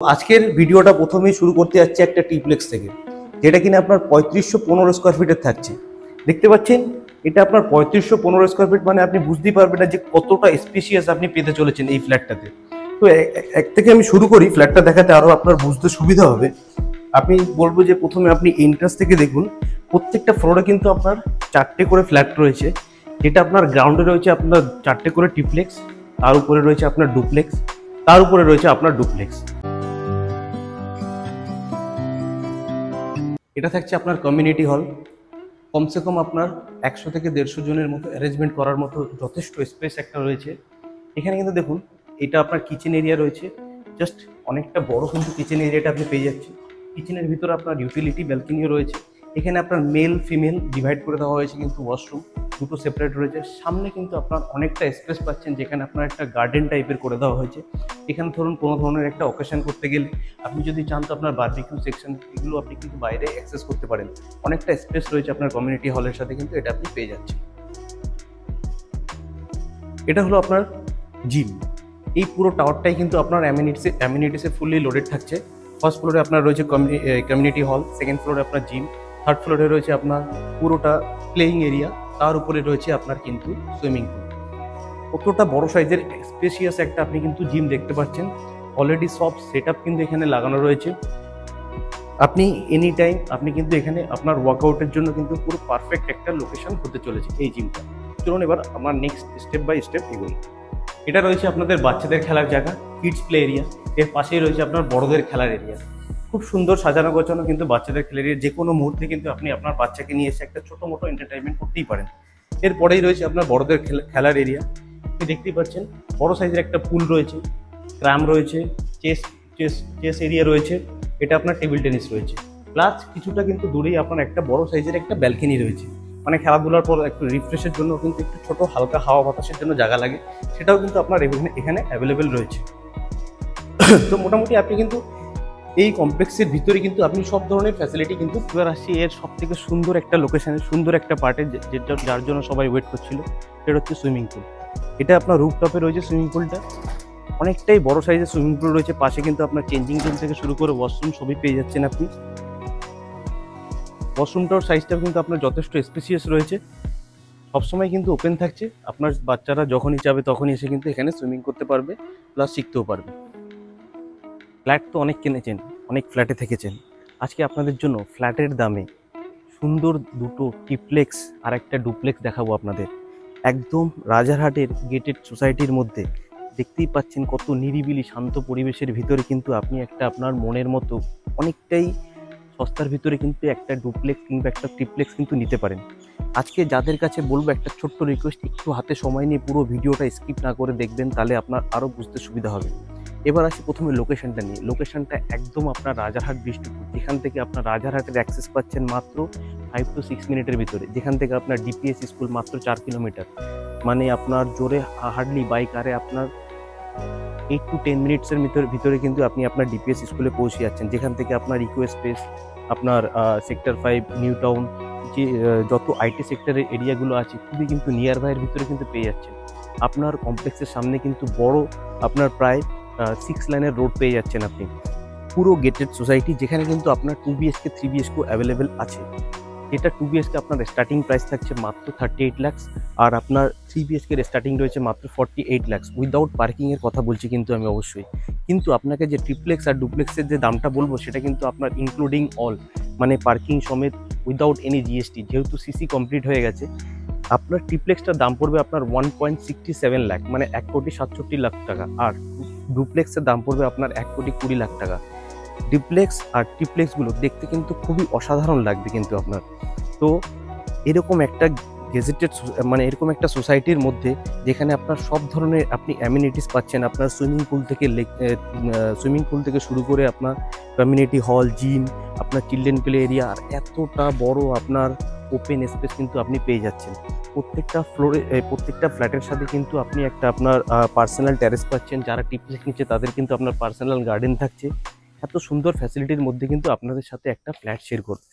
আজকের ভিডিওটা প্রথমেই শুরু করতে যাচ্ছে একটা ট্রিপ্লেক্স থেকে, যেটা কিনা আপনার 3515 স্কোয়ার ফিটের থাকছে। দেখতে পাচ্ছেন এটা আপনার 3515 স্কোয়ার ফিট, মানে আপনি বুঝতেই পারবেন না যে কতটা স্পেশিয়াস আপনি পেতে চলেছেন এই ফ্ল্যাটটাতে। তো এক থেকে আমি শুরু করি ফ্ল্যাটটা দেখাতে, আরো আপনার বুঝতে সুবিধা হবে। আপনি বলবো যে প্রথমে আপনি এন্ট্রান্স থেকে দেখুন, প্রত্যেকটা ফ্লোরে কিন্তু আপনার 4টে করে ফ্ল্যাট রয়েছে, যেটা আপনার গ্রাউন্ডে রয়েছে আপনার 4টে করে ট্রিপ্লেক্স, তার উপরে রয়েছে আপনার ডুপ্লেক্স, তার উপরে রয়েছে আপনার ডুপ্লেক্স। এটা থাকছে আপনার কমিউনিটি হল। কমসে কম আপনার 100 থেকে 150 জনের মতো অ্যারেঞ্জমেন্ট করার মতো যথেষ্ট স্পেস একটা রয়েছে এখানে। কিন্তু দেখুন এটা আপনার কিচেন এরিয়া রয়েছে, জাস্ট অনেকটা বড় কিন্তু কিচেন এরিয়াটা আপনি পেয়ে যাচ্ছেন। কিচেনের ভিতরে আপনার ইউটিলিটি ব্যালকনিও রয়েছে। এখানে আপনার মেল ফিমেল ডিভাইড করে দেওয়া হয়েছে, কিন্তু ওয়াশরুম দুটো সেপারেট রয়েছে। সামনে কিন্তু আপনার অনেকটা স্পেস পাচ্ছেন, যেখানে আপনার একটা গার্ডেন টাইপের করে দেওয়া হয়েছে। এখানে ধরুন কোনো ধরনের একটা অকেশন করতে গেলে আপনি যদি চান তো আপনার বারবিকিউ সেকশন এগুলো আপনি কিন্তু বাইরে অ্যাক্সেস করতে পারেন। অনেকটা স্পেস রয়েছে আপনার কমিউনিটি হলের সাথে, কিন্তু এটা আপনি পেয়ে যাচ্ছেন। এটা হলো আপনার জিম। এই পুরো টাওয়ারটাই কিন্তু আপনার অ্যামিনিটিসে ফুললি লোডেড থাকছে। ফার্স্ট ফ্লোরে আপনার রয়েছে কমিউনিটি হল, সেকেন্ড ফ্লোরে আপনার জিম, থার্ড ফ্লোরে রয়েছে আপনার পুরোটা প্লেয়িং এরিয়া, তার উপরে রয়েছে আপনার কিন্তু সুইমিং পুল। কতটা বড় সাইজের স্পেশিয়াস একটা আপনি কিন্তু জিম দেখতে পাচ্ছেন। অলরেডি সব সেট আপ কিন্তু এখানে লাগানো রয়েছে। আপনি এনি টাইম আপনি কিন্তু এখানে আপনার ওয়ার্কআউটের জন্য কিন্তু পুরো পারফেক্ট একটা লোকেশন হতে চলেছে এই জিমটা। চলুন এবার আমার নেক্সট স্টেপ বাই স্টেপ এগোই। এটা রয়েছে আপনাদের বাচ্চাদের খেলার জায়গা, কিডস প্লে এরিয়া। এর পাশেই রয়েছে আপনার বড়দের খেলার এরিয়া। খুব সুন্দর সাজানো গোছানো কিন্তু বাচ্চাদের খেলার এরিয়া। যে কোনো মুহূর্তে কিন্তু আপনি আপনার বাচ্চাকে নিয়ে এসে একটা ছোটো মোটো এন্টারটেনমেন্ট করতেই পারেন। এরপরেই রয়েছে আপনার বড়দের খেলার এরিয়া। আপনি দেখতেই পাচ্ছেন বড় সাইজের একটা পুল রয়েছে, ক্র্যাম রয়েছে, চেস এরিয়া রয়েছে। এটা আপনার টেবিল টেনিস রয়েছে, প্লাস কিছুটা কিন্তু দূরেই আপনার একটা বড় সাইজের একটা ব্যালকনি রয়েছে। মানে খেলাধুলার পর একটু রিফ্রেশের জন্য কিন্তু একটু ছোট হালকা হাওয়া বাতাসের জন্য জায়গা লাগে, সেটাও কিন্তু আপনার এখানে অ্যাভেলেবেল রয়েছে। তো মোটামুটি আপনি কিন্তু এই কমপ্লেক্সের ভিতরে কিন্তু আপনি সব ধরনের ফ্যাসিলিটি কিন্তু এবার আসছি এর সব থেকে সুন্দর একটা লোকেশনে, সুন্দর একটা পার্টে, যার জন্য সবাই ওয়েট করছিল। সেটা হচ্ছে সুইমিং পুল। এটা আপনার রুফটপে রয়েছে সুইমিং পুলটা। অনেকটাই বড় সাইজের সুইমিং পুল রয়েছে। পাশে কিন্তু আপনার চেঞ্জিং রুম থেকে শুরু করে ওয়াশরুম সবই পেয়ে যাচ্ছেন আপনি। ওয়াশরুমটার সাইজটাও কিন্তু আপনার যথেষ্ট স্পেসিয়াস রয়েছে। সবসময় কিন্তু ওপেন থাকছে, আপনার বাচ্চারা যখনই যাবে তখনই এসে কিন্তু এখানে সুইমিং করতে পারবে, প্লাস শিখতেও পারবে। ফ্ল্যাট তো অনেক কিনেছেন, অনেক ফ্ল্যাটে থেকেছেন। আজকে আপনাদের জন্য ফ্ল্যাটের দামে সুন্দর দুটো ট্রিপ্লেক্স আর একটা ডুপ্লেক্স দেখাবো আপনাদের, একদম রাজারহাটের গেটেড সোসাইটির মধ্যে। দেখতেই পাচ্ছেন কত নিরিবিলি শান্ত পরিবেশের ভিতরে কিন্তু আপনি একটা আপনার মনের মতো অনেকটাই সস্তার ভিতরে কিন্তু একটা ডুপ্লেক্স কিংবা একটা ট্রিপ্লেক্স কিন্তু নিতে পারেন। আজকে যাদের কাছে বলবো একটা ছোট্ট রিকোয়েস্ট, একটু হাতে সময় নিয়ে পুরো ভিডিওটা স্কিপ না করে দেখবেন, তাহলে আপনার আরও বুঝতে সুবিধা হবে। এবার আসি প্রথমে লোকেশনটা নিয়ে। লোকেশনটা একদম আপনার রাজারহাট বিষ্ণুপুর, যেখান থেকে আপনার রাজারহাটের অ্যাক্সেস পাচ্ছেন মাত্র 5 to 6 মিনিটের ভিতরে। যেখান থেকে আপনার ডিপিএস স্কুল মাত্র 4 কিলোমিটার, মানে আপনার জোরে হার্ডলি বাইক আরে আপনার 8 to 10 মিনিটসের ভিতরে কিন্তু আপনি আপনার ডিপিএস স্কুলে পৌঁছে যাচ্ছেন। যেখান থেকে আপনার ইকো স্পেস, আপনার সেক্টর 5, নিউ টাউন, যে যত আইটি সেক্টরের এরিয়াগুলো আছে খুবই কিন্তু নিয়ার বাইয়ের ভিতরে কিন্তু পেয়ে যাচ্ছেন। আপনার কমপ্লেক্সের সামনে কিন্তু বড় আপনার প্রায় 6 লাইনের রোড পেয়ে যাচ্ছেন আপনি। পুরো গেটেড সোসাইটি, যেখানে কিন্তু আপনার 2 BHK 3 BHK অ্যাভেলেবেল আছে। এটা 2 BHK আপনার স্টার্টিং প্রাইস থাকছে মাত্র 38 লাখ, আর আপনার 3 BHK এর স্টার্টিং রয়েছে মাত্র 48 লাখ। উইদাউট পার্কিংয়ের কথা বলছি কিন্তু আমি অবশ্যই। কিন্তু আপনাকে যে ট্রিপ্লেক্স আর ডুপ্লেক্সের যে দামটা বলবো সেটা কিন্তু আপনার ইনক্লুডিং অল, মানে পার্কিং সমেত, উইদাউট এনি জিএসটি। যেহেতু সিসি কমপ্লিট হয়ে গেছে, আপনার ট্রিপ্লেক্সটার দাম পড়বে আপনার 1.67 লাখ, মানে 1,67,00,000 টাকা। আর ডুপ্লেক্সের দাম পড়বে আপনার 1,20,00,000 টাকা। ডুপ্লেক্স আর ট্রিপ্লেক্সগুলো দেখতে কিন্তু খুবই অসাধারণ লাগবে কিন্তু আপনার। তো এরকম একটা গেজেটেড, মানে এরকম একটা সোসাইটির মধ্যে যেখানে আপনার সব ধরনের আপনি অ্যামিনিটিস পাচ্ছেন, আপনার সুইমিং পুল থেকে শুরু করে আপনার কমিউনিটি হল, জিম, আপনার চিলড্রেন প্লে এরিয়া, আর এতটা বড় আপনার ওপেন স্পেস কিন্তু আপনি পেয়ে যাচ্ছেন। প্রত্যেকটা ফ্ল্যাটের সাথে কিন্তু আপনি একটা আপনার পার্সোনাল টেরেস পাচ্ছেন। যারা ট্রিপ্লেক্স নিচ্ছে তাদের কিন্তু আপনার পার্সোনাল গার্ডেন থাকছে। এত সুন্দর ফ্যাসিলিটির মধ্যে কিন্তু আপনাদের সাথে একটা ফ্ল্যাট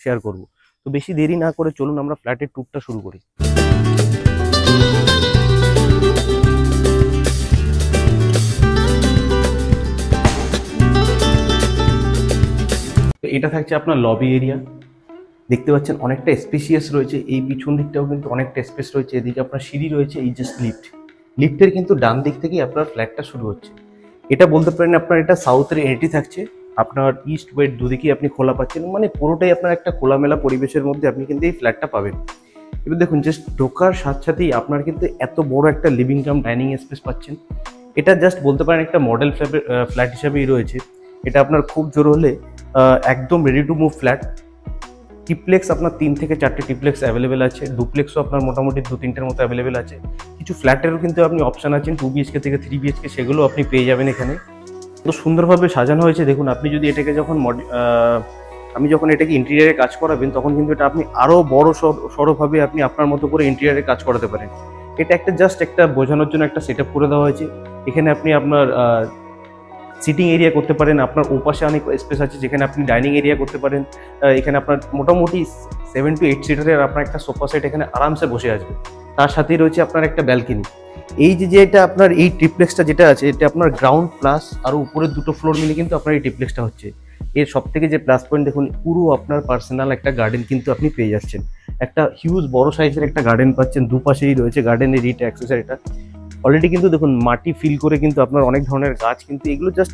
শেয়ার করব। তো বেশি দেরি না করে চলুন আমরা ফ্ল্যাটের ট্যুরটা শুরু করি। তো এটা থাকছে আপনার লবি এরিয়া, দেখতে পাচ্ছেন অনেকটা স্পেসিয়াস রয়েছে। এই পিছন দিকটাও কিন্তু অনেকটা স্পেস রয়েছে। এদিকে আপনার সিঁড়ি রয়েছে, এই জাস্ট লিফটের কিন্তু ডান দিক থেকেই আপনার ফ্ল্যাটটা শুরু হচ্ছে। এটা বলতে পারেন আপনার এটা সাউথের এন্ট্রি থাকছে, আপনার ইস্ট ওয়েস্ট দুদিকেই আপনি খোলা পাচ্ছেন, মানে পুরোটাই আপনার একটা খোলামেলা পরিবেশের মধ্যে আপনি কিন্তু এই ফ্ল্যাটটা পাবেন। এবার দেখুন জাস্ট ঢোকার সাথে সাথেই আপনার কিন্তু এত বড় একটা লিভিং কাম ডাইনিং স্পেস পাচ্ছেন। এটা জাস্ট বলতে পারেন একটা মডেল ফ্ল্যাট হিসাবেই রয়েছে। এটা আপনার খুব জোর হলে একদম ready to move flat. Triplex আপনার 3 থেকে 4টে ট্রিপ্লেক্স অ্যাভেলেবেল আছে, ডুপ্লেক্সও আপনার মোটামুটি 2-3টের মতো অ্যাভেলেবেল আছে। কিছু ফ্ল্যাটেরও কিন্তু আপনি অপশান আছেন 2 BHK থেকে 3 BHK, সেগুলো আপনি পেয়ে যাবেন এখানে। তো সুন্দরভাবে সাজানো হয়েছে। দেখুন আপনি যদি এটাকে যখন আমি যখন এটাকে ইন্টেরিয়ারে কাজ করাবেন তখন কিন্তু এটা আপনি আরও বড় সড়োভাবে আপনি আপনার মতো করে ইন্টেরিয়ারে কাজ করাতে পারেন। এটা একটা জাস্ট একটা বোঝানোর জন্য একটা সেট আপ করে দেওয়া হয়েছে। এখানে আপনি আপনার সিটিং এরিয়া করতে পারেন, আপনার ওপাশে অনেক স্পেস আছে যেখানে আপনি ডাইনিং এরিয়া করতে পারেন। এখানে আপনার মোটামুটি 7 to 8 সিটারের আপনার একটা সোফা সেট এখানে আরামসে বসে আসবে। তার সাথেই রয়েছে আপনার একটা ব্যালকনি। এই যেটা আপনার এই ট্রিপ্লেক্সটা যেটা আছে, এটা আপনার গ্রাউন্ড প্লাস আরও উপরের 2টো ফ্লোর মিলে কিন্তু আপনার এই ট্রিপ্লেক্সটা হচ্ছে। এর সব থেকে যে প্লাস পয়েন্ট দেখুন, পুরো আপনার পার্সোনাল একটা গার্ডেন কিন্তু আপনি পেয়ে যাচ্ছেন। একটা হিউজ বড় সাইজের একটা গার্ডেন পাচ্ছেন, দুপাশেই রয়েছে গার্ডেনের রিট অ্যাক্সেসের। এটা অলরেডি কিন্তু দেখুন মাটি ফিল করে কিন্তু আপনার অনেক ধরনের গাছ কিন্তু এগুলো জাস্ট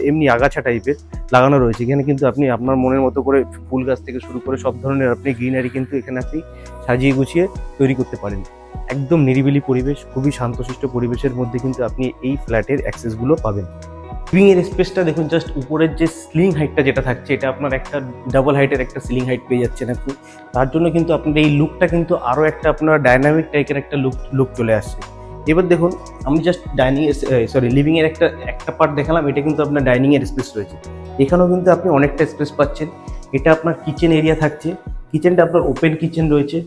এমনি আগাছা টাইপের লাগানো রয়েছে। এখানে কিন্তু আপনি আপনার মনের মতো করে ফুল গাছ থেকে শুরু করে সব ধরনের আপনি গ্রিনারি কিন্তু এখানে আপনি সাজিয়ে গুছিয়ে তৈরি করতে পারেন। একদম নিরিবিলি পরিবেশ, খুবই শান্তশিষ্ট পরিবেশের মধ্যে কিন্তু আপনি এই ফ্ল্যাটের অ্যাক্সেসগুলো পাবেন। লিভিং এর স্পেসটা দেখুন, জাস্ট উপরের যে সিলিং হাইটটা যেটা থাকছে, এটা আপনার একটা ডাবল হাইটের একটা সিলিং হাইট পেয়ে যাচ্ছেন আপনি। তার জন্য কিন্তু আপনার এই লুকটা কিন্তু আরও একটা আপনার ডাইনামিক টাইপের একটা লুক চলে আসছে। এবার দেখুন আমি জাস্ট লিভিং এর একটা পার্ট দেখালাম, এটা কিন্তু আপনার ডাইনিং এর স্পেস রয়েছে। এখানেও কিন্তু আপনি অনেকটা স্পেস পাচ্ছেন। এটা আপনার কিচেন এরিয়া থাকছে, কিচেনটা আপনার ওপেন কিচেন রয়েছে।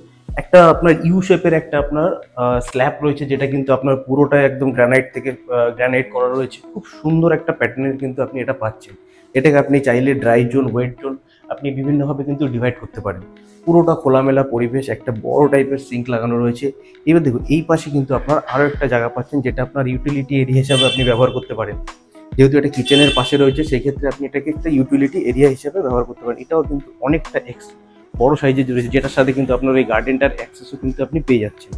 একটা আপনার ইউ শেপের একটা আপনার স্ল্যাব রয়েছে, যেটা কিন্তু আপনার পুরোটা একদম গ্রানাইট করা রয়েছে। খুব সুন্দর একটা প্যাটার্নের কিন্তু আপনি এটা পাচ্ছেন। এটাকে আপনি চাইলে ড্রাই জোন, ওয়েট জোন আপনি বিভিন্নভাবে কিন্তু ডিভাইড করতে পারেন। পুরোটা খোলামেলা পরিবেশ, একটা বড় টাইপের সিঙ্ক লাগানো রয়েছে। এবার দেখুন এই পাশে কিন্তু আপনার আরও একটা জায়গা পাচ্ছেন, যেটা আপনার ইউটিলিটি এরিয়া হিসাবে আপনি ব্যবহার করতে পারেন। যেহেতু এটা কিচেনের পাশে রয়েছে, সেই ক্ষেত্রে আপনি এটাকে একটা ইউটিলিটি এরিয়া হিসেবে ব্যবহার করতে পারেন। এটাও কিন্তু অনেকটা বড় সাইজের রয়েছে, যেটার সাথে কিন্তু আপনার ওই গার্ডেনটার অ্যাক্সেসও কিন্তু আপনি পেয়ে যাচ্ছেন।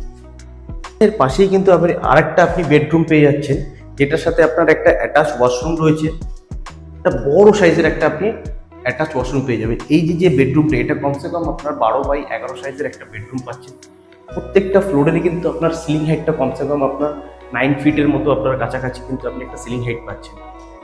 এর পাশেই কিন্তু আরেকটা আপনি বেডরুম পেয়ে যাচ্ছেন, যেটার সাথে আপনার একটা অ্যাটাচ ওয়াশরুম রয়েছে। একটা বড় সাইজের একটা আপনি অ্যাটাচ ওয়াশরুম পেয়ে যাবেন। এই যে বেডরুমটা, এটা কমসে কম আপনার 12x11 সাইজের একটা বেডরুম পাচ্ছেন। প্রত্যেকটা ফ্লোরেরই কিন্তু আপনার সিলিং হাইটটা কমসে কম আপনার 9 ফিটের মতো আপনার কাছাকাছি কিন্তু আপনি একটা সিলিং হাইট পাচ্ছেন।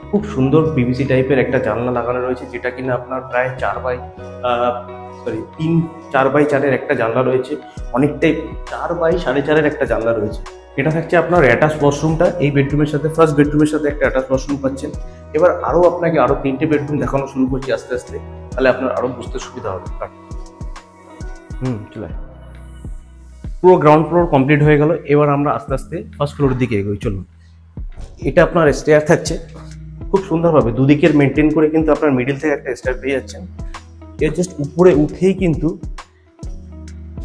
খুব সুন্দর পিভিসি টাইপের একটা জানলা লাগানো রয়েছে, যেটা কিনা আপনার প্রায় 4x4 একটা জানলা রয়েছে। অনেকটাই 4x4.5 একটা জানলা রয়েছে। এটা থাকছে আপনার অ্যাটাচ ওয়াশরুমটা এই বেডরুমের সাথে, ফার্স্ট বেডরুমের সাথে একটা অ্যাটাচ ওয়াশরুম পাচ্ছেন। এবার আপনাকে আরো 3টে বেডরুম দেখানো শুরু করছি আস্তে আস্তে, তাহলে আপনার আরো বুঝতে সুবিধা হবে। চলে পুরো গ্রাউন্ড ফ্লোর কমপ্লিট হয়ে গেল। এবার আমরা আস্তে আস্তে ফার্স্ট ফ্লোরের দিকে এগোই, চলুন। এটা আপনার স্টেয়ার থাকছে, খুব সুন্দরভাবে দুদিকের মেনটেন করে কিন্তু আপনার মিডিল থেকে একটা স্টেয়ার পেয়ে যাচ্ছেন। এর জাস্ট উপরে উঠেই কিন্তু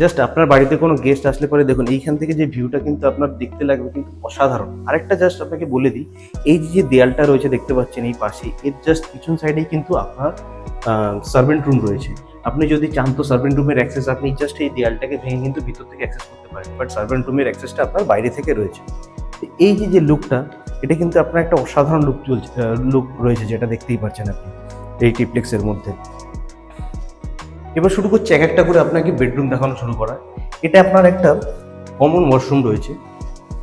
জাস্ট আপনার বাড়িতে কোনো গেস্ট আসলে পরে দেখুন এইখান থেকে যে ভিউটা কিন্তু আপনার দেখতে লাগবে কিন্তু অসাধারণ। আরেকটা জাস্ট আপনাকে বলে দিই, এই যে দেয়ালটা রয়েছে দেখতে পাচ্ছেন এই পাশে, এর জাস্ট পিছন সাইডেই কিন্তু আপনার সার্ভেন্ট রুম রয়েছে। আপনি যদি চান তো সার্ভেন্ট রুমের অ্যাক্সেস আপনি জাস্ট এই দেয়ালটাকে ভেঙে কিন্তু ভিতর থেকে অ্যাক্সেস করতে পারেন, বাট সার্ভেন্ট রুমের অ্যাক্সেসটা আপনার বাইরে থেকে রয়েছে। এই যে লুকটা, এটা কিন্তু আপনার একটা অসাধারণ লুক রয়েছে, যেটা দেখতেই পাচ্ছেন আপনি এই ট্রিপ্লেক্সের মধ্যে। এবার শুরু করছি এক একটা করে আপনাকে বেডরুম দেখানো শুরু করা। এটা আপনার একটা কমন ওয়াশরুম রয়েছে,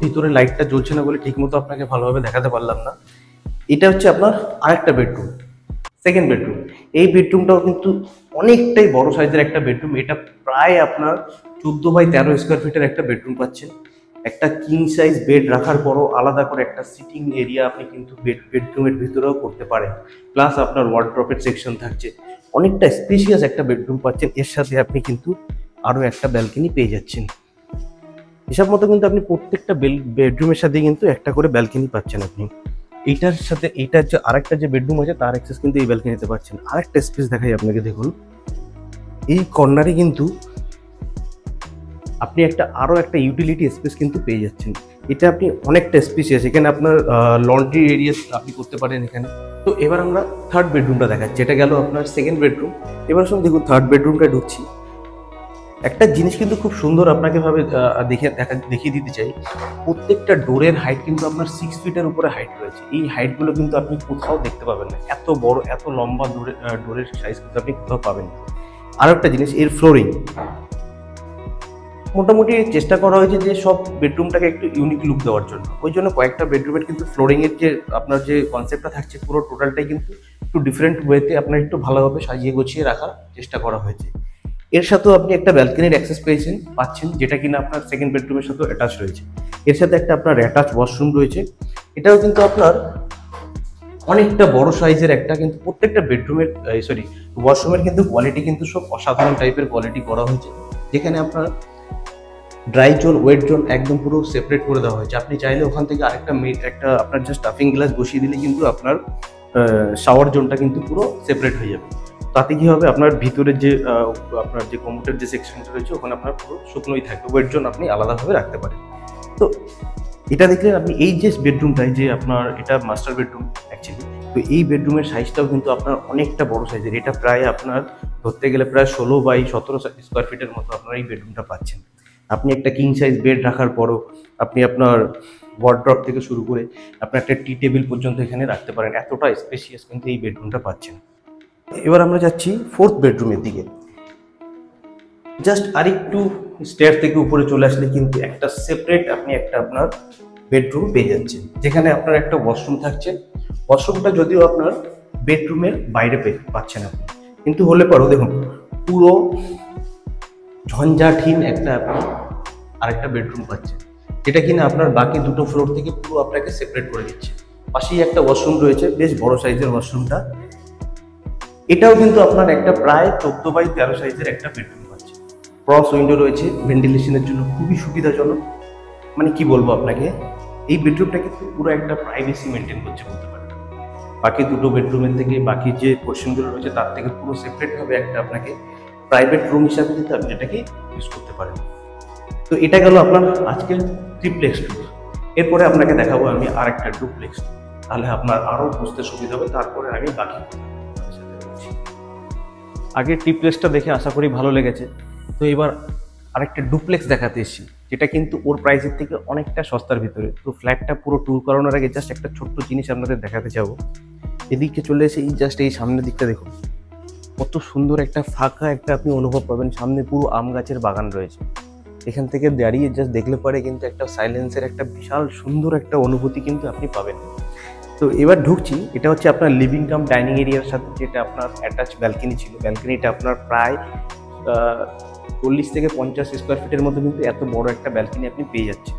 ভিতরে লাইটটা জ্বলছে না বলে ঠিকমতো আপনাকে ভালোভাবে দেখাতে পারলাম না। এটা হচ্ছে আপনার আরেকটা বেডরুম, সেকেন্ড বেডরুম। এই বেডরুমটাও কিন্তু অনেকটাই বড় সাইজের একটা বেডরুম। এটা প্রায় আপনার 14x13 স্কোয়ার ফিটের একটা বেডরুম পাচ্ছেন। একটা কিং সাইজ বেড রাখার পরও আলাদা করে একটা সিটিং এরিয়া আপনি কিন্তু বেডরুমের ভিতরেও করতে পারেন। প্লাস আপনার ওয়ার্ড্রপের সেকশন থাকছে, অনেকটা স্পেশিয়াস একটা বেডরুম পাচ্ছেন। এর সাথে আপনি কিন্তু আরও একটা ব্যালকনি পেয়ে যাচ্ছেন। হিসাব মতো কিন্তু আপনি প্রত্যেকটা বেডরুমের সাথে কিন্তু একটা করে ব্যালকনি পাচ্ছেন আপনি। এইটার সাথে এইটার যে আরেকটা যে বেডরুম আছে তার অ্যাক্সেস কিন্তু এই ব্যালকনিতে পাচ্ছেন। আরেকটা স্পেস দেখাই আপনাকে, দেখুন এই কর্নারে কিন্তু আপনি আরও একটা ইউটিলিটি স্পেস কিন্তু পেয়ে যাচ্ছেন। এটা আপনি অনেকটা স্পেসিয়াস, এখানে আপনার লন্ড্রি এরিয়া আপনি করতে পারেন এখানে। তো এবার আমরা থার্ড বেডরুমটা দেখাচ্ছি, এটা গেল আপনার সেকেন্ড বেডরুম। এবার শুনুন, দেখুন থার্ড বেডরুমটা ঢুকছি। একটা জিনিস কিন্তু খুব সুন্দর আপনাকে ভাবে দেখিয়ে দিতে চাই, প্রত্যেকটা ডোরের হাইট কিন্তু আপনার 6 ফিটের উপরে হাইট রয়েছে। এই হাইটগুলো কিন্তু আপনি কোথাও দেখতে পাবেন না, এত বড় এত লম্বা ডোরের সাইজ কিন্তু আপনি কোথাও পাবেন না। আর একটা জিনিস, এর ফ্লোরিং মোটামুটি চেষ্টা করা হয়েছে যে সব বেডরুমটাকে একটু ইউনিক লুক দেওয়ার জন্য। ওই জন্য কয়েকটা বেডরুমের কিন্তু ফ্লোরিংয়ের যে আপনার যে কনসেপ্টটা থাকছে, পুরো টোটালটাই কিন্তু একটু ডিফারেন্ট ওয়েতে আপনার একটু ভালোভাবে সাজিয়ে গুছিয়ে রাখার চেষ্টা করা হয়েছে। এর সাথেও আপনি একটা ব্যালকনির অ্যাক্সেস পাচ্ছেন, যেটা কিনা আপনার সেকেন্ড বেডরুমের সাথেও অ্যাটাচ রয়েছে। এর সাথে একটা আপনার অ্যাটাচ ওয়াশরুম রয়েছে, এটাও কিন্তু আপনার অনেকটা বড় সাইজের একটা, কিন্তু প্রত্যেকটা বেডরুমের ওয়াশরুমের কিন্তু কোয়ালিটি কিন্তু সব অসাধারণ টাইপের কোয়ালিটি করা হয়েছে, যেখানে আপনার ড্রাই জোন ওয়েট জোন একদম পুরো সেপারেট করে দেওয়া হয়েছে। আপনি চাইলে ওখান থেকে একটা আপনার জাস্ট স্টাফিং গ্লাস বসিয়ে দিলে কিন্তু আপনার শাওয়ার জোনটা কিন্তু পুরো সেপারেট হয়ে যাবে। তাতে কি হবে, আপনার ভিতরের যে আপনার যে কমোডের যে সেকশনটা রয়েছে ওখানে আপনার পুরো শুকনোই থাকবে, ওয়েট জোন আপনি আলাদাভাবে রাখতে পারেন। তো এটা দেখলেন আপনি, এই যে বেডরুমটাই যে আপনার এটা মাস্টার বেডরুম অ্যাকচুয়ালি। তো এই বেডরুমের সাইজটাও কিন্তু আপনার অনেকটা বড় সাইজের, এটা প্রায় আপনার ধরতে গেলে প্রায় 16x17 স্কোয়ার ফিটের মতো আপনার এই বেডরুমটা পাচ্ছেন। আপনি একটা কিং সাইজ বেড রাখার পরও আপনি আপনার ওয়ার্ড্রপ থেকে শুরু করে আপনার একটা টি টেবিল পর্যন্ত এখানে রাখতে পারেন, এতটা স্পেশিয়াস কিন্তু এই বেডরুমটা পাচ্ছেন। এবার আমরা যাচ্ছি ফোর্থ বেডরুমের দিকে। জাস্ট আরেকটু স্টেয়ার থেকে উপরে চলে আসলে কিন্তু একটা সেপারেট আপনি একটা আপনার বেডরুম পেয়ে যাচ্ছেন, যেখানে আপনার একটা ওয়াশরুম থাকছে। ওয়াশরুমটা যদিও আপনার বেডরুমের বাইরে পাচ্ছেন আপনি, কিন্তু হলে পরেও দেখুন পুরো ঝঞ্ঝাটহীন একটা আপনি আরেকটা বেডরুম পাচ্ছেন, যেটা কিনা আপনার বাকি দুটো ফ্লোর থেকে পুরো আপনাকে সেপারেট করে দিচ্ছে। পাশেই একটা ওয়াশরুম রয়েছে, বেশ বড় সাইজের ওয়াশরুমটা। এটাও কিন্তু আপনার একটা প্রায় 14x13 সাইজের একটা বেডরুম পাচ্ছে। ক্রস উইন্ডো রয়েছে, ভেন্টিলেশনের জন্য খুবই সুবিধাজনক। মানে কি বলবো আপনাকে, এই বেডরুমটা কিন্তু পুরো একটা প্রাইভেসি মেনটেন করছে বলতে পারেন। বাকি দুটো বেডরুমের থেকে বাকি যে পোর্শনগুলো রয়েছে তার থেকে পুরো সেপারেটভাবে একটা আপনাকে প্রাইভেট রুম হিসাবে কিন্তু আপনি এটাকে ইউজ করতে পারেন। তো এটা গেল আপনার আজকের ট্রিপ্লেক্স ট্যুর। এরপরে আপনাকে দেখাবো আমি আরেকটা ডুপ্লেক্স, তাহলে আপনার আরও বুঝতে সুবিধা হবে। তারপরে আমি বাকি আগে ট্রিপ্লেক্সটা দেখে আশা করি ভালো লেগেছে। তো এবার আরেকটা ডুপ্লেক্স দেখাতে এসেছি, যেটা কিন্তু ওর প্রাইসের থেকে অনেকটা সস্তার ভিতরে। তো ফ্ল্যাটটা পুরো ট্যুর করানোর আগে জাস্ট একটা ছোট্ট জিনিস আপনাদের দেখাতে যাবো। এদিকে চলে এসে এই সামনের দিকটা দেখুন, কত সুন্দর একটা ফাঁকা একটা আপনি অনুভব পাবেন। সামনে পুরো আম গাছের বাগান রয়েছে, এখান থেকে দাঁড়িয়ে জাস্ট দেখলে পরে কিন্তু একটা সাইলেন্সের একটা বিশাল সুন্দর একটা অনুভূতি কিন্তু আপনি পাবেন। তো এবার ঢুকছি, এটা হচ্ছে আপনার লিভিং কাম ডাইনিং এরিয়ার সাথে যেটা আপনার অ্যাটাচ ব্যালকনি ছিল। ব্যালকনিটা আপনার প্রায় 40 থেকে 50 স্কোয়ার ফিটের মধ্যে কিন্তু এত বড় একটা ব্যালকনি আপনি পেয়ে যাচ্ছেন।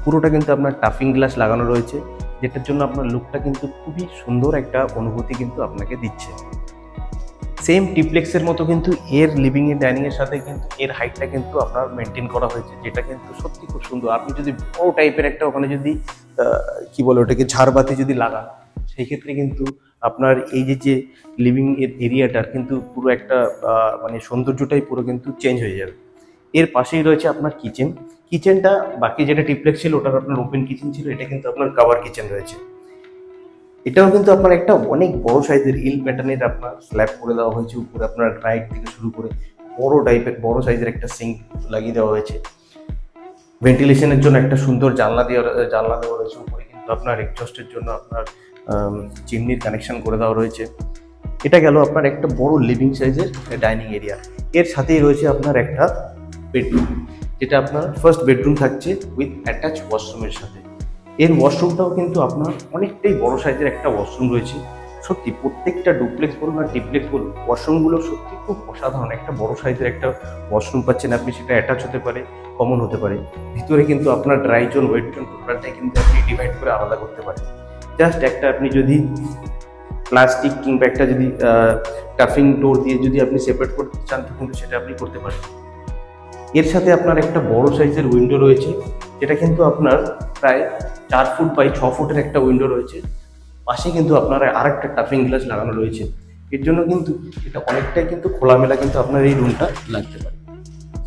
পুরোটা কিন্তু আপনার টাফিং গ্লাস লাগানো রয়েছে, যেটার জন্য আপনার লুকটা কিন্তু খুবই সুন্দর একটা অনুভূতি কিন্তু আপনাকে দিচ্ছে। সেম টিপ্লেক্সের মতো কিন্তু এর লিভিং এর ডাইনিং এর সাথে কিন্তু এর হাইটটা কিন্তু আপনার মেনটেন করা হয়েছে, যেটা কিন্তু সত্যি খুব সুন্দর। আপনি যদি বড় টাইপের একটা ওখানে যদি কি বলে ওটাকে ঝাড়বাতি যদি লাগান, সেই ক্ষেত্রে কিন্তু আপনার এই যে লিভিং এর এরিয়াটার কিন্তু পুরো একটা মানে সৌন্দর্যটাই পুরো কিন্তু চেঞ্জ হয়ে যাবে। এর পাশেই রয়েছে আপনার কিচেনটা বাকি যেটা টিপ্লেক্স ছিল ওটার আপনার ওপেন কিচেন ছিল, এটা কিন্তু আপনার কাভার কিচেন রয়েছে। এটাও কিন্তু আপনার একটা অনেক বড় সাইজের ইল প্যাটার্নের আপনার স্ল্যাব করে দেওয়া হয়েছে। উপরে আপনার গ্রাইড থেকে শুরু করে বড় সাইজের একটা সিঙ্ক লাগিয়ে দেওয়া হয়েছে। ভেন্টিলেশনের জন্য একটা সুন্দর জানলা দেওয়া রয়েছে। উপরে কিন্তু আপনার এক্সস্টের জন্য আপনার চিমনির কানেকশন করে দেওয়া রয়েছে। এটা গেল আপনার একটা বড় লিভিং সাইজের ডাইনিং এরিয়া। এর সাথেই রয়েছে আপনার একটা বেডরুম, যেটা আপনার ফার্স্ট বেডরুম থাকছে উইথ অ্যাটাচ ওয়াশরুমের সাথে। এর ওয়াশরুমটাও কিন্তু আপনার অনেকটাই বড় সাইজের একটা ওয়াশরুম রয়েছে। সত্যি প্রত্যেকটা ডুপ্লেক্স বলুন আর ট্রিপ্লেক্স বলুন, ওয়াশরুমগুলো সত্যি খুব অসাধারণ। একটা বড় সাইজের একটা ওয়াশরুম পাচ্ছেন আপনি, সেটা অ্যাটাচ হতে পারে, কমন হতে পারে। ভিতরে কিন্তু আপনার ড্রাই জোন ওয়েট জোন টোটালটাই কিন্তু আপনি ডিভাইড করে আলাদা করতে পারেন। জাস্ট একটা আপনি যদি প্লাস্টিক কিংবা একটা যদি টাফিং ডোর দিয়ে যদি আপনি সেপারেট করতে চান তো কিন্তু সেটা আপনি করতে পারেন। এর সাথে আপনার একটা বড় সাইজের উইন্ডো রয়েছে, যেটা কিন্তু আপনার প্রায় 4 ফুট বাই 6 ফুটের একটা উইন্ডো রয়েছে। পাশে কিন্তু আপনার আরেকটা টাফিং গ্লাস লাগানো রয়েছে। এর জন্য কিন্তু এটা অনেকটাই কিন্তু খোলামেলা কিন্তু আপনার এই রুমটা লাগতে পারে।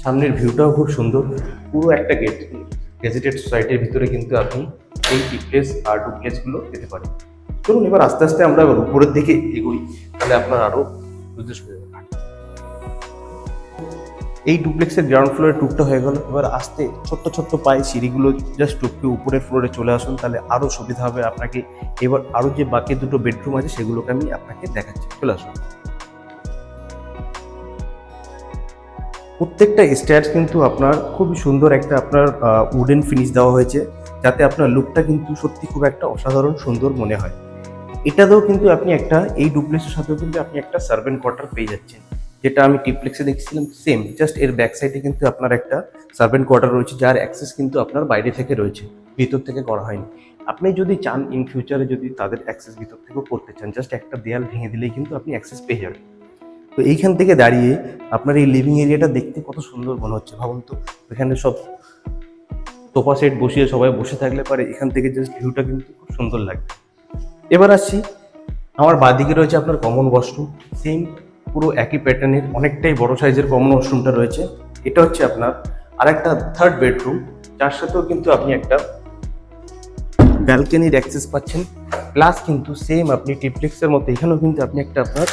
সামনের ভিউটাও খুব সুন্দর, পুরো একটা গেট গেজেটেড সোসাইটির ভিতরে কিন্তু আপনি এই ট্রিপ্লেক্স আর ডুপ্লেক্সগুলো পেতে পারেন। চলুন এবার আস্তে আস্তে আমরা উপরের দিকে এগোই, তাহলে আপনার আরও বুঝতে সুবিধা হবে। এই ডুপ্লেক্সের গ্রাউন্ড ফ্লোরের টুকটা হয়ে গেল। এবার আস্তে ছোট্ট ছোট্ট পায়ে সিঁড়িগুলো জাস্ট টুককে উপরের ফ্লোরে চলে আসুন, তাহলে আরও সুবিধা হবে আপনাকে। এবার আরও যে বাকি দুটো বেডরুম আছে সেগুলোকে আমি আপনাকে দেখাচ্ছি, চলে আসুন। প্রত্যেকটা স্টেয়ার্স কিন্তু আপনার খুবই সুন্দর একটা আপনার উডেন ফিনিশ দেওয়া হয়েছে, যাতে আপনার লুকটা কিন্তু সত্যি খুব একটা অসাধারণ সুন্দর মনে হয়। এটাতেও কিন্তু আপনি একটা এই ডুপ্লেক্সের সাথেও কিন্তু আপনি একটা সার্ভেন্ট কোয়ার্টার পেয়ে যাচ্ছেন, যেটা আমি ট্রিপ্লেক্সে দেখছিলাম সেম, জাস্ট এর ব্যাক সাইডে কিন্তু আপনার একটা সার্ভেন্ট কোয়ার্টার রয়েছে, যার অ্যাক্সেস কিন্তু আপনার বাইরে থেকে রয়েছে, ভিতর থেকে করা হয়নি। আপনি যদি চান ইন ফিউচারে যদি তাদের অ্যাক্সেস ভিতর থেকেও করতে চান, জাস্ট একটা দেয়াল ভেঙে দিলেই কিন্তু আপনি অ্যাক্সেস পেয়ে যাবেন। তো এইখান থেকে দাঁড়িয়ে আপনার এই লিভিং এরিয়াটা দেখতে কত সুন্দর মনে হচ্ছে ভাবুন তো। এখানে সব সোফা সেট বসিয়ে সবাই বসে থাকলে পারে, এখান থেকে জাস্ট ভিউটা কিন্তু খুব সুন্দর লাগবে। এবার আসছি, আমার বাঁদিকে রয়েছে আপনার কমন ওয়াশরুম, সেম পুরো একই প্যাটার্নের অনেকটাই বড় সাইজের কমন ওয়াশরুমটা রয়েছে। এটা হচ্ছে আপনার আরেকটা থার্ড বেডরুম, যার সাথেও কিন্তু আপনি একটা ব্যালকনির অ্যাক্সেস পাচ্ছেন, প্লাস কিন্তু সেম আপনি ট্রিপ্লেক্সের মতো এখানেও কিন্তু আপনি একটা আপনার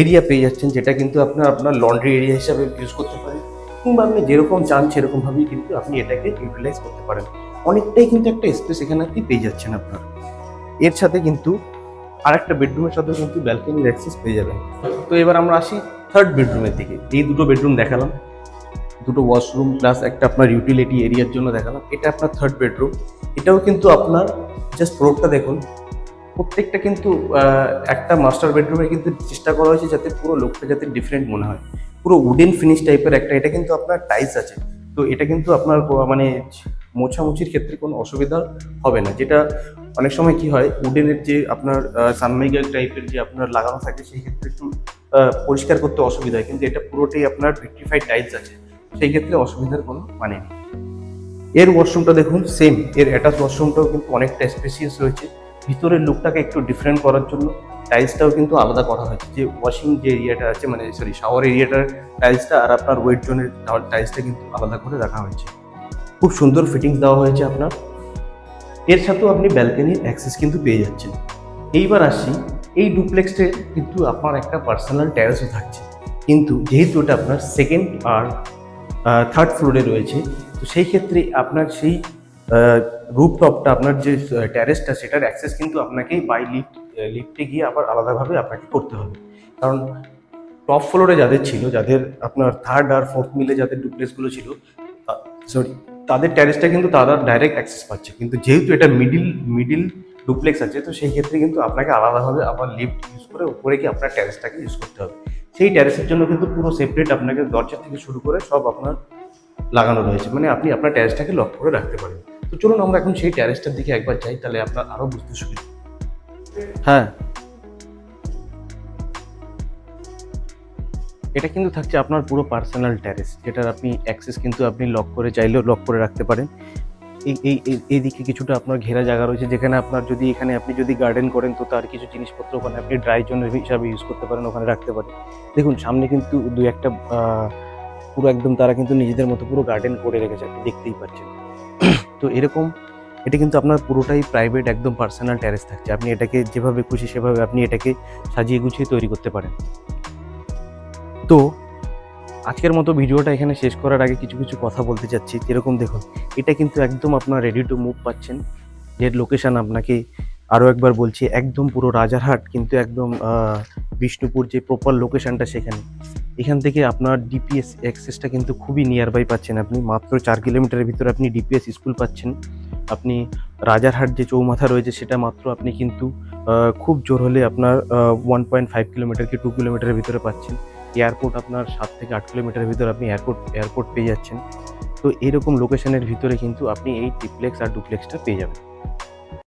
এরিয়া পেয়ে যাচ্ছেন, যেটা কিন্তু আপনার লন্ড্রি এরিয়া হিসাবে ইউজ করতে পারেন, কিংবা আপনি যেরকম চান সেরকমভাবেই কিন্তু আপনি এটাকে ইউটিলাইজ করতে পারেন। অনেকটাই কিন্তু একটা স্পেস এখানে আপনি পেয়ে যাচ্ছেন আপনার। এর সাথে কিন্তু আরেকটা বেডরুমের সাথেও কিন্তু ব্যালকনির অ্যাক্সেস পেয়ে যাবেন। তো এবার আমরা আসি থার্ড বেডরুমের দিকে। এই দুটো বেডরুম দেখালাম, দুটো ওয়াশরুম প্লাস একটা আপনার ইউটিলিটি এরিয়ার জন্য দেখালাম। এটা আপনার থার্ড বেডরুম, এটাও কিন্তু আপনার জাস্ট ফ্লোরটা দেখুন, প্রত্যেকটা কিন্তু একটা মাস্টার বেডরুমে কিন্তু চেষ্টা করা হয়েছে যাতে পুরো লোকটা যাতে ডিফারেন্ট মনে হয়, পুরো উডেন ফিনিশ টাইপের একটা। এটা কিন্তু আপনার টাইলস আছে, তো এটা কিন্তু আপনার মানে মোছামুছির ক্ষেত্রে কোনো অসুবিধা হবে না। যেটা অনেক সময় কি হয়, উডেনের যে আপনার সানমাইকা টাইপের যে আপনার লাগানো থাকে সেই ক্ষেত্রে একটু পরিষ্কার করতে অসুবিধা হয়, কিন্তু এটা পুরোটাই আপনার ভিট্রিফাইড টাইলস আছে, সেই ক্ষেত্রে অসুবিধার কোনো মানে নেই। এর ওয়াশরুমটা দেখুন, সেম এর অ্যাটাচ ওয়াশরুমটাও কিন্তু অনেকটা স্পেসিয়াস রয়েছে। ভিতরের লুকটাকে একটু ডিফারেন্ট করার জন্য টাইলসটাও কিন্তু আলাদা করা হয়েছে, যে ওয়াশিং যে এরিয়াটা আছে মানে শাওয়ার এরিয়াটার টাইলসটা আর আপনার ওয়েট জোনের টাইলসটা কিন্তু আলাদা করে রাখা হয়েছে। খুব সুন্দর ফিটিংস দেওয়া হয়েছে আপনার। এর সাথেও আপনি ব্যালকনির অ্যাক্সেস কিন্তু পেয়ে যাচ্ছেন। এইবার আসি, এই ডুপ্লেক্সে কিন্তু আপনার একটা পার্সোনাল টেরেসও থাকছে, কিন্তু যেহেতু এটা আপনার সেকেন্ড আর থার্ড ফ্লোরে রয়েছে, তো সেই ক্ষেত্রে আপনার সেই রুফটপটা আপনার যে টেরেসটা সেটার অ্যাক্সেস কিন্তু আপনাকে বাই লিফটে গিয়ে আবার আলাদাভাবে আপনাকে করতে হবে। কারণ টপ ফ্লোরে যাদের ছিল, যাদের আপনার থার্ড আর ফোর্থ মিলে যাদের ডুপ্লেক্সগুলো ছিল, তাদের টেরেসটা কিন্তু তারা ডাইরেক্ট অ্যাক্সেস পাচ্ছে, কিন্তু যেহেতু এটা মিডিল ডুপ্লেক্স আছে, তো সেই ক্ষেত্রে কিন্তু আপনাকে আলাদাভাবে আবার লিফট ইউজ করে উপরে গিয়ে আপনার টেরেসটাকে ইউজ করতে হবে। সেই টেরেসের জন্য কিন্তু পুরো সেপারেট আপনাকে দরজা থেকে শুরু করে সব আপনার লাগানো রয়েছে, মানে আপনি আপনার টেরেসটাকে লক করে রাখতে পারেন। তো চলুন আমরা এখন সেই টেরেসটার দিকে একবার যাই, তাহলে আপনার আরও বুঝতে সুবিধা। হ্যাঁ, এটা কিন্তু থাকছে আপনার পুরো পার্সোনাল টেরেস, যেটার আপনি অ্যাক্সেস কিন্তু আপনি লক করে চাইলেও লক করে রাখতে পারেন। এইদিকে কিছুটা আপনার ঘেরা জায়গা রয়েছে, যেখানে আপনার যদি এখানে আপনি যদি গার্ডেন করেন, তো তার কিছু জিনিসপত্র ওখানে আপনি ড্রাই জোন হিসাবে ইউজ করতে পারেন, ওখানে রাখতে পারেন। দেখুন সামনে কিন্তু দুই একটা পুরো একদম তারা কিন্তু নিজেদের মতো পুরো গার্ডেন করে রেখেছে, আপনি দেখতেই পাচ্ছেন। তো এরকম এটা কিন্তু আপনার পুরোটাই প্রাইভেট একদম পার্সোনাল টেরেস থাকছে, আপনি এটাকে যেভাবে খুশি সেভাবে আপনি এটাকে সাজিয়ে গুছিয়ে তৈরি করতে পারেন। তো আজকের মতো ভিডিওটা এখানে শেষ করার আগে কিছু কথা বলতে চাচ্ছি। যেরকম দেখুন, এটা কিন্তু একদম আপনার রেডি টু মুভ পাচ্ছেন। এর লোকেশান আপনাকে আরও একবার বলছি, একদম পুরো রাজারহাট, কিন্তু একদম বিষ্ণুপুর যে প্রপার লোকেশানটা সেখানে। এখান থেকে আপনার ডিপিএস অ্যাক্সেসটা কিন্তু খুবই নিয়ার বাই পাচ্ছেন, আপনি মাত্র 4 কিলোমিটারের ভিতরে আপনি ডিপিএস স্কুল পাচ্ছেন। আপনি রাজারহাট যে চৌমাথা রয়েছে সেটা মাত্র আপনি কিন্তু খুব জোর হলে আপনার 1.5 কিলোমিটার কি 2 কিলোমিটারের ভিতরে পাচ্ছেন। এয়ারপোর্ট আপনার 7 থেকে 8 কিলোমিটারের ভিতরে আপনি এয়ারপোর্ট পেয়ে যাচ্ছেন। তো এরকম লোকেশনের ভিতরে কিন্তু আপনি এই ট্রিপ্লেক্স আর ডুপ্লেক্সটা পেয়ে যাবেন।